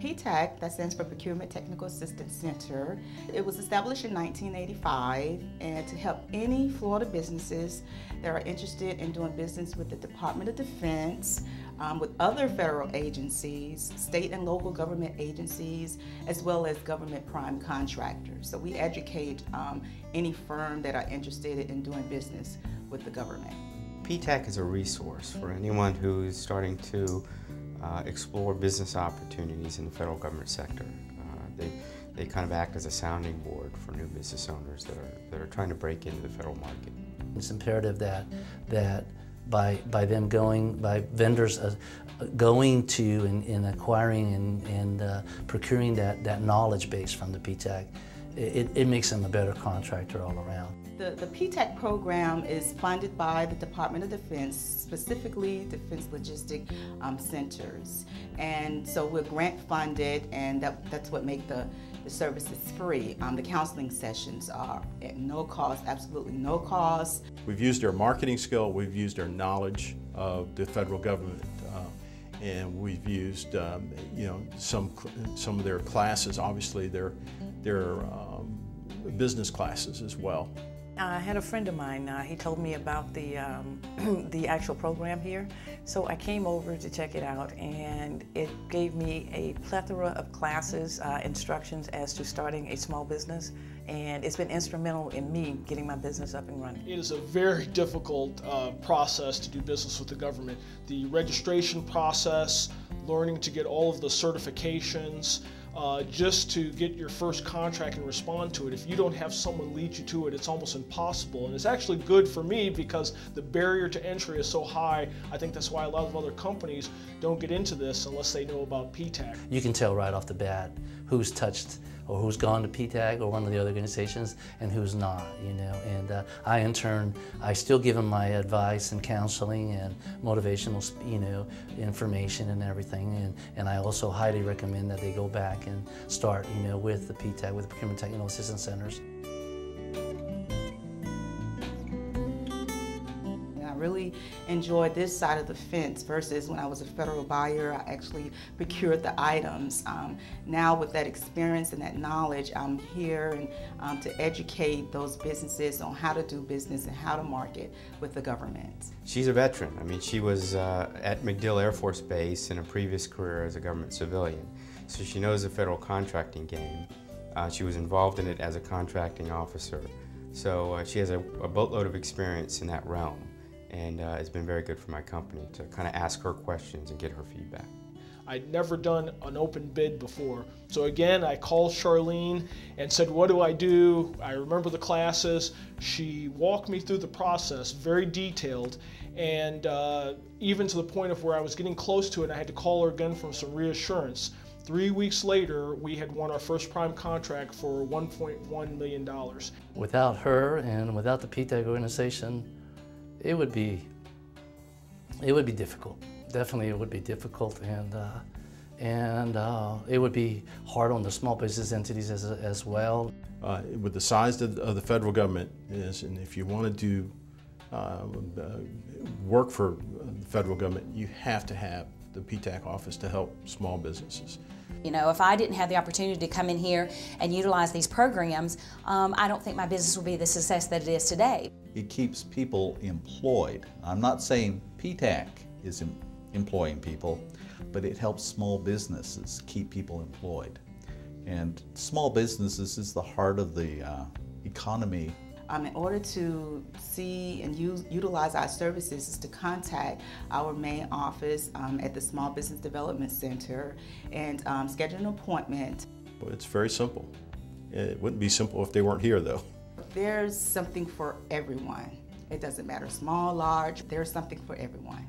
PTAC, that stands for Procurement Technical Assistance Center. It was established in 1985 and to help any Florida businesses that are interested in doing business with the Department of Defense, with other federal agencies, state and local government agencies, as well as government prime contractors. So we educate any firm that are interested in doing business with the government. PTAC is a resource for anyone who's starting to explore business opportunities in the federal government sector. They kind of act as a sounding board for new business owners that are trying to break into the federal market. It's imperative that by vendors going to and acquiring and procuring that knowledge base from the PTAC, it makes them a better contractor all around. The PTAC program is funded by the Department of Defense, specifically Defense Logistic Centers. And so we're grant funded, and that's what makes the services free. The counseling sessions are at no cost, absolutely no cost. We've used our marketing skill, we've used our knowledge of the federal government, and we've used some of their classes, obviously their business classes as well. I had a friend of mine, he told me about the actual program here, so I came over to check it out, and it gave me a plethora of classes, instructions as to starting a small business, and it's been instrumental in me getting my business up and running. It is a very difficult process to do business with the government. The registration process, learning to get all of the certifications, just to get your first contract and respond to it. If you don't have someone lead you to it, it's almost impossible. And it's actually good for me because the barrier to entry is so high. I think that's why a lot of other companies don't get into this unless they know about PTAC. You can tell right off the bat who's touched or who's gone to PTAC or one of the other organizations and who's not, And I, in turn, I still give them my advice and counseling and motivational, information and everything. And I also highly recommend that they go back and start, with the PTAC, with the Procurement Technical Assistance Centers. I really enjoyed this side of the fence versus when I was a federal buyer, I actually procured the items. Now with that experience and that knowledge, I'm here and to educate those businesses on how to do business and how to market with the government. She's a veteran. I mean, she was at MacDill Air Force Base in a previous career as a government civilian, so she knows the federal contracting game. She was involved in it as a contracting officer, so she has a boatload of experience in that realm. And it's been very good for my company to kind of ask her questions and get her feedback. I'd never done an open bid before. So again, I called Charlene and said, what do I do? I remember the classes. She walked me through the process, very detailed, and even to the point of where I was getting close to it, I had to call her again for some reassurance. 3 weeks later, we had won our first prime contract for $1.1 million. Without her and without the PTAC organization, it would be difficult. Definitely, it would be difficult, and it would be hard on the small business entities as well. With the size of the federal government and if you want to do work for the federal government, you have to have the PTAC office to help small businesses. If I didn't have the opportunity to come in here and utilize these programs, I don't think my business would be the success that it is today. It keeps people employed. I'm not saying PTAC is employing people, but it helps small businesses keep people employed. And small businesses is the heart of the economy. In order to see and utilize our services is to contact our main office at the Small Business Development Center and schedule an appointment. Well, it's very simple. It wouldn't be simple if they weren't here, though. There's something for everyone. It doesn't matter, small, large, there's something for everyone.